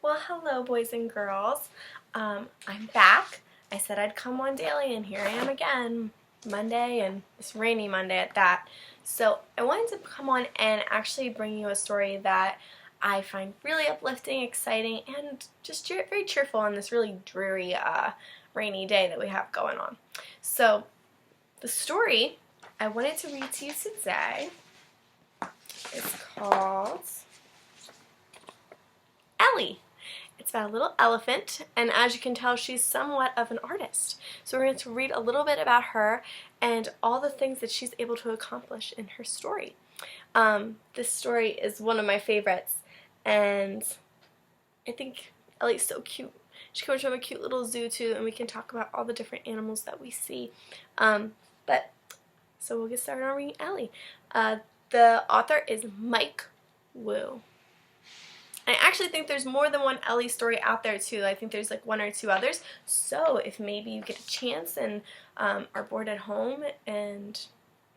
Well, hello, boys and girls. I'm back. I said I'd come on daily, and here I am again, Monday, and it's rainy Monday at that. So I wanted to come on and actually bring you a story that I find really uplifting, exciting, and just very cheerful on this really dreary, rainy day that we have going on. So the story I wanted to read to you today is called Ellie. It's about a little elephant, and as you can tell, she's somewhat of an artist. So we're going to read a little bit about her and all the things that she's able to accomplish in her story. This story is one of my favorites, and I think Ellie's so cute. She comes from a cute little zoo too, and we can talk about all the different animals that we see. So we'll get started on reading Ellie. The author is Mike Wu. I actually think there's more than one Ellie story out there too. I think there's like one or two others. So if maybe you get a chance and are bored at home and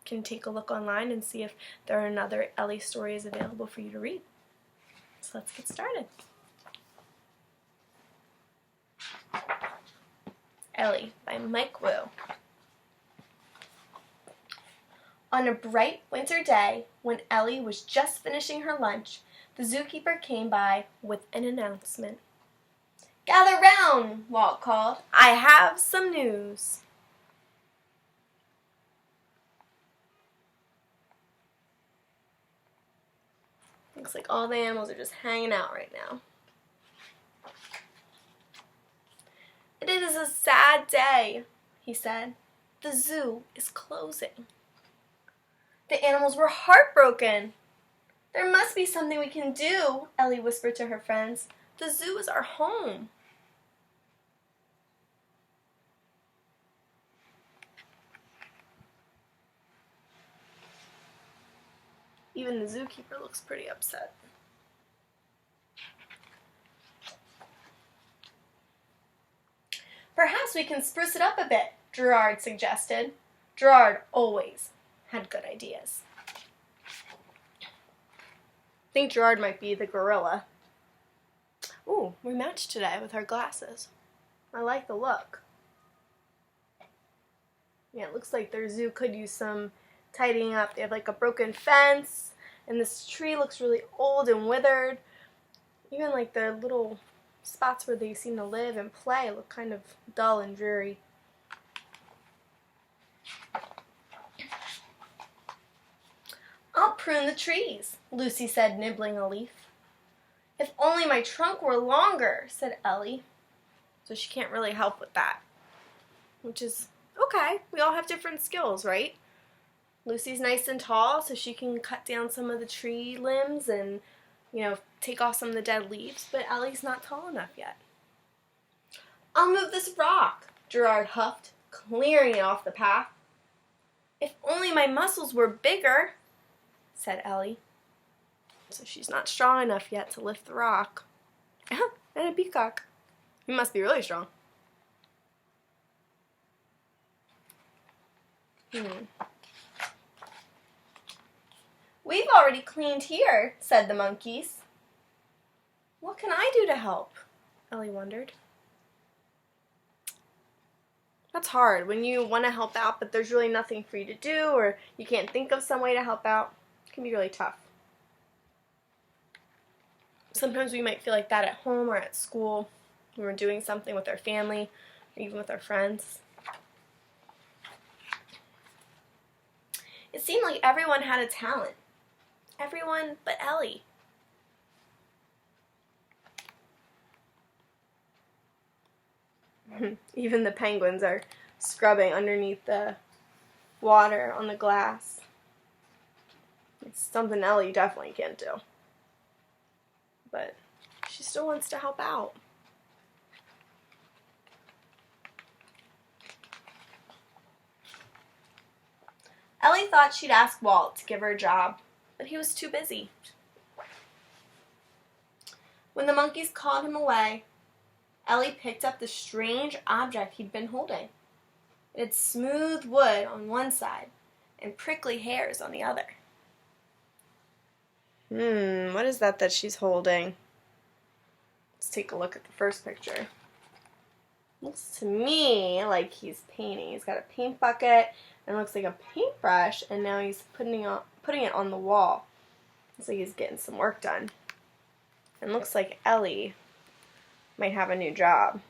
can take a look online and see if there are another Ellie stories available for you to read. So let's get started. Ellie by Mike Wu. On a bright winter day, when Ellie was just finishing her lunch, the zookeeper came by with an announcement. "Gather round," Walt called. "I have some news." Looks like all the animals are just hanging out right now. "It is a sad day," he said. "The zoo is closing." The animals were heartbroken. "There must be something we can do," Ellie whispered to her friends. "The zoo is our home." Even the zookeeper looks pretty upset. "Perhaps we can spruce it up a bit," Gerard suggested. Gerard always had good ideas. I think Gerard might be the gorilla. Ooh, we matched today with our glasses. I like the look. Yeah, it looks like their zoo could use some tidying up. They have like a broken fence, and this tree looks really old and withered. Even like the little spots where they seem to live and play look kind of dull and dreary. "I'll prune the trees," Lucy said, nibbling a leaf. "If only my trunk were longer," said Ellie. So she can't really help with that, which is okay. We all have different skills, right? Lucy's nice and tall, so she can cut down some of the tree limbs and, take off some of the dead leaves, but Ellie's not tall enough yet. "I'll move this rock," Gerard huffed, clearing it off the path. "If only my muscles were bigger," said Ellie. So she's not strong enough yet to lift the rock. And a peacock. He must be really strong. "We've already cleaned here," said the monkeys. "What can I do to help?" Ellie wondered. That's hard when you want to help out, but there's really nothing for you to do, or you can't think of some way to help out. It can be really tough. Sometimes we might feel like that at home or at school when we're doing something with our family or even with our friends. It seemed like everyone had a talent. Everyone but Ellie. Even the penguins are scrubbing underneath the water on the glass. It's something Ellie definitely can't do. But she still wants to help out. Ellie thought she'd ask Walt to give her a job, but he was too busy. When the monkeys called him away, Ellie picked up the strange object he'd been holding. It had smooth wood on one side and prickly hairs on the other. What is that she's holding? Let's take a look at the first picture. Looks to me like he's painting. He's got a paint bucket and it looks like a paintbrush, and now he's putting it on the wall. Looks like he's getting some work done. And looks like Ellie might have a new job.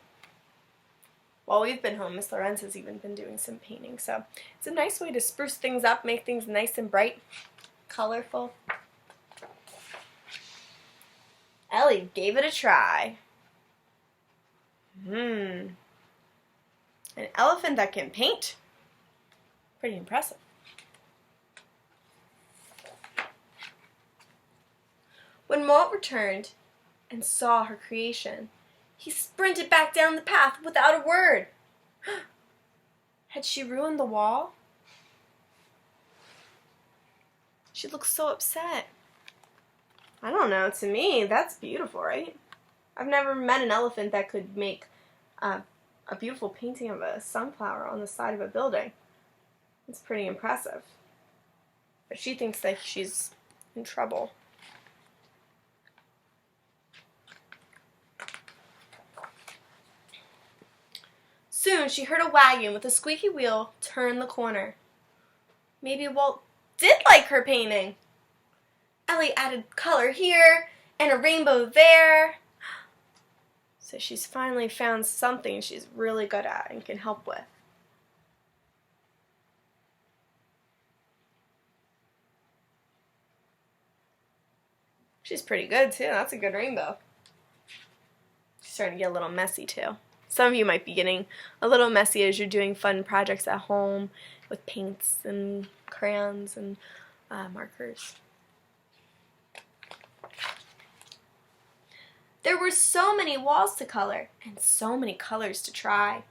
While we've been home, Miss Lorenz has even been doing some painting. So it's a nice way to spruce things up, make things nice and bright, colorful. Ellie gave it a try. An elephant that can paint? Pretty impressive. When Walt returned and saw her creation, he sprinted back down the path without a word. Had she ruined the wall? She looked so upset. I don't know, to me, that's beautiful, right? I've never met an elephant that could make a beautiful painting of a sunflower on the side of a building. It's pretty impressive. But she thinks that she's in trouble. Soon she heard a wagon with a squeaky wheel turn the corner. Maybe Walt did like her painting. Ellie added color here and a rainbow there. So she's finally found something she's really good at and can help with. She's pretty good too. That's a good rainbow. She's starting to get a little messy too. Some of you might be getting a little messy as you're doing fun projects at home with paints and crayons and markers. There were so many walls to color and so many colors to try.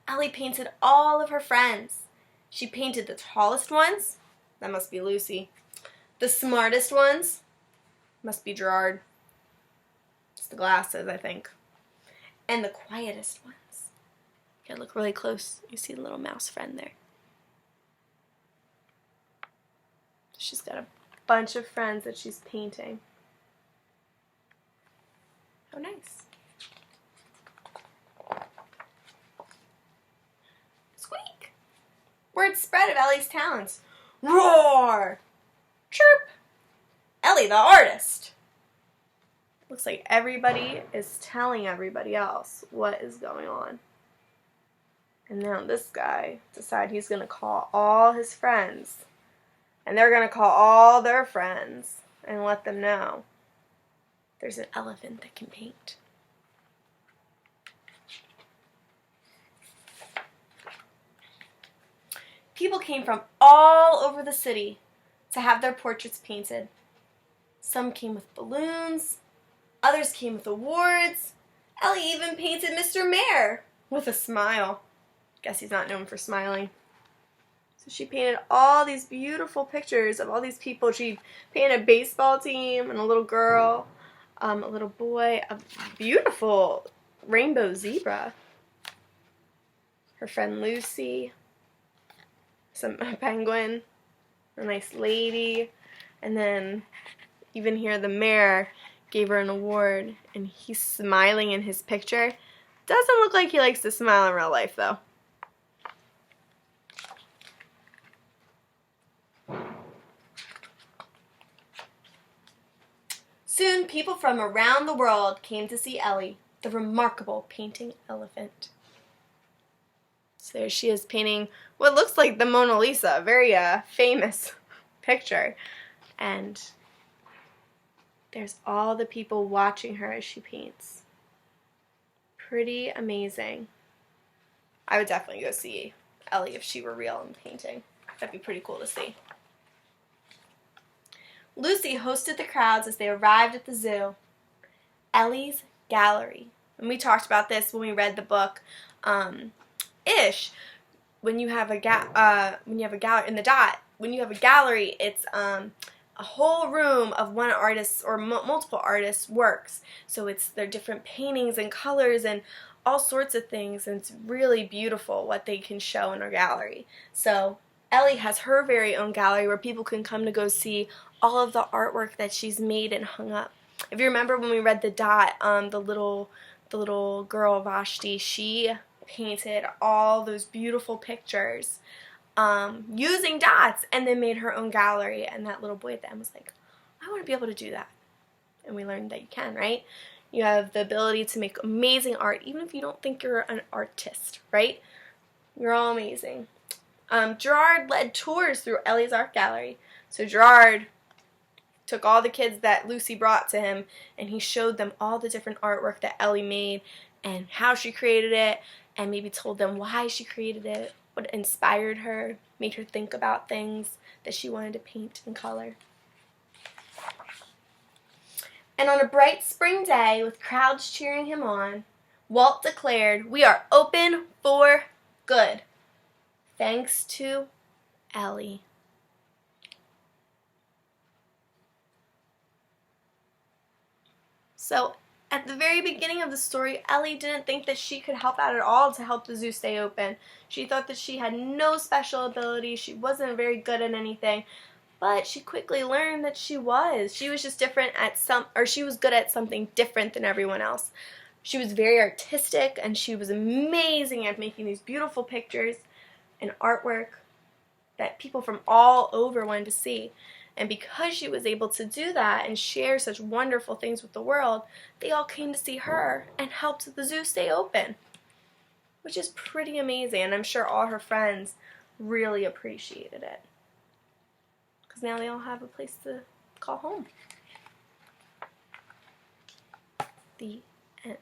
Ellie painted all of her friends. She painted the tallest ones. That must be Lucy. The smartest ones. Must be Gerard. It's the glasses, I think. And the quietest ones. You gotta look really close. You see the little mouse friend there. She's got a bunch of friends that she's painting. How nice. Squeak! Word spread of Ellie's talents. Roar! Chirp! Ellie the artist! Looks like everybody is telling everybody else what is going on. And now this guy decides he's going to call all his friends. And they're going to call all their friends and let them know there's an elephant that can paint. People came from all over the city to have their portraits painted. Some came with balloons, others came with awards. Ellie even painted Mr. Mayor with a smile. Guess he's not known for smiling. So she painted all these beautiful pictures of all these people. She painted a baseball team and a little girl, a little boy, a beautiful rainbow zebra, her friend Lucy, a penguin, a nice lady, and then even here the mayor gave her an award, and he's smiling in his picture. Doesn't look like he likes to smile in real life, though. Soon, people from around the world came to see Ellie, the remarkable painting elephant. So there she is painting what looks like the Mona Lisa, a very famous picture. And there's all the people watching her as she paints. Pretty amazing. I would definitely go see Ellie if she were real and painting. That'd be pretty cool to see. Lucy hosted the crowds as they arrived at the zoo. Ellie's gallery. And we talked about this when we read the book, Ish. When you have a gallery in the dot, when you have a gallery, it's a whole room of one artist's or multiple artists' works. So they're different paintings and colors and all sorts of things, and it's really beautiful what they can show in a gallery. So Ellie has her very own gallery where people can come to go see all of the artwork that she's made and hung up. if you remember when we read the dot, the little girl Vashti, she painted all those beautiful pictures using dots, and then made her own gallery. And that little boy at the end was like, I want to be able to do that. And we learned that you can, right? You have the ability to make amazing art, even if you don't think you're an artist, right? You're all amazing. Gerard led tours through Ellie's art gallery. So Gerard took all the kids that Lucy brought to him, and he showed them all the different artwork that Ellie made and how she created it, and maybe told them why she created it, what inspired her, made her think about things that she wanted to paint and color. And on a bright spring day, with crowds cheering him on, Walt declared, "We are open for good, thanks to Ellie." So, at the very beginning of the story, Ellie didn't think that she could help out at all to help the zoo stay open. She thought that she had no special ability, she wasn't very good at anything. But she quickly learned that she was. She was just different at she was good at something different than everyone else. She was very artistic, and she was amazing at making these beautiful pictures and artwork that people from all over wanted to see. And because she was able to do that and share such wonderful things with the world, they all came to see her and helped the zoo stay open, which is pretty amazing. And I'm sure all her friends really appreciated it, because now they all have a place to call home. The end.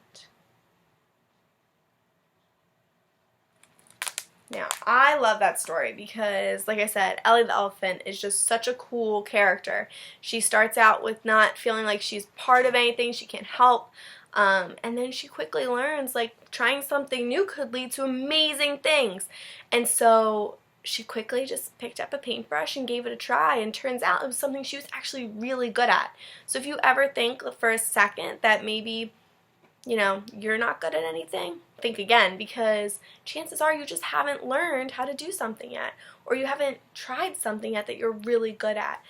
Now, I love that story because, like I said, Ellie the elephant is just such a cool character. She starts out with not feeling like she's part of anything, she can't help, and then she quickly learns, like, trying something new could lead to amazing things. And so she quickly just picked up a paintbrush and gave it a try, and turns out it was something she was actually really good at. So if you ever think for a second that maybe, you know, you're not good at anything, think again, because chances are you just haven't learned how to do something yet, or you haven't tried something yet that you're really good at.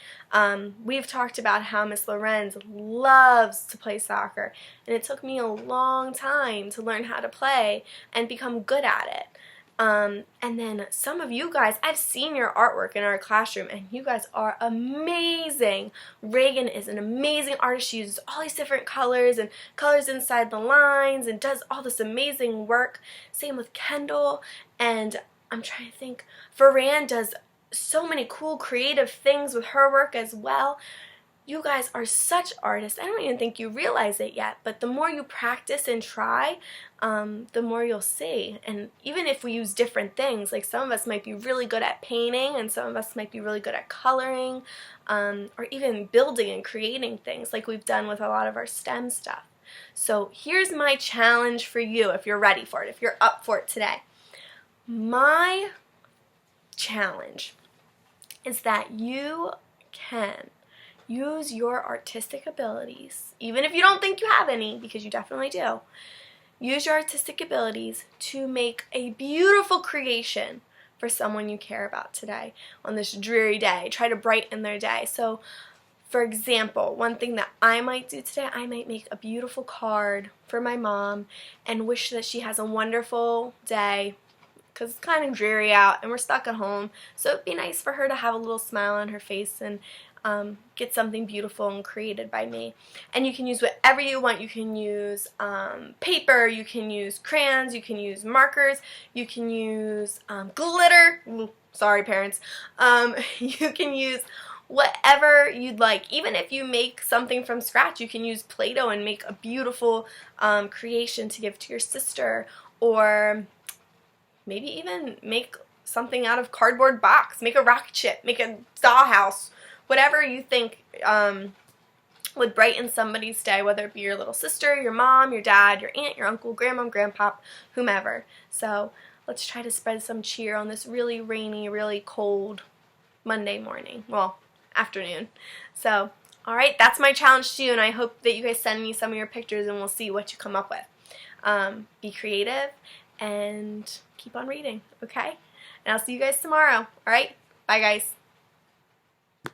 We've talked about how Miss Lorenz loves to play soccer, and it took me a long time to learn how to play and become good at it. And then some of you guys, I've seen your artwork in our classroom, and you guys are amazing. Reagan is an amazing artist. She uses all these different colors and colors inside the lines and does all this amazing work. Same with Kendall, and I'm trying to think, Ferran does so many cool creative things with her work as well. You guys are such artists. I don't even think you realize it yet, but the more you practice and try, the more you'll see. And even if we use different things, like some of us might be really good at painting, and some of us might be really good at coloring, or even building and creating things like we've done with a lot of our STEM stuff. So here's my challenge for you, if you're ready for it, if you're up for it today. My challenge is that you can use your artistic abilities, even if you don't think you have any, because you definitely do. Use your artistic abilities to make a beautiful creation for someone you care about today on this dreary day. Try to brighten their day. So, for example, one thing that I might do today, I might make a beautiful card for my mom and wish that she has a wonderful day, because it's kind of dreary out and we're stuck at home. So it'd be nice for her to have a little smile on her face and get something beautiful and created by me. And you can use whatever you want. You can use paper, you can use crayons, you can use markers, you can use glitter. Ooh, sorry parents. You can use whatever you'd like. Even if you make something from scratch, you can use Play-Doh and make a beautiful creation to give to your sister, or maybe even make something out of cardboard box, make a rocket ship, make a dollhouse. Whatever you think would brighten somebody's day, whether it be your little sister, your mom, your dad, your aunt, your uncle, grandma, grandpop, whomever. So let's try to spread some cheer on this really rainy, really cold Monday morning. Well, afternoon. So, alright, that's my challenge to you, and I hope that you guys send me some of your pictures and we'll see what you come up with. Be creative and keep on reading, okay? And I'll see you guys tomorrow. Alright? Bye, guys.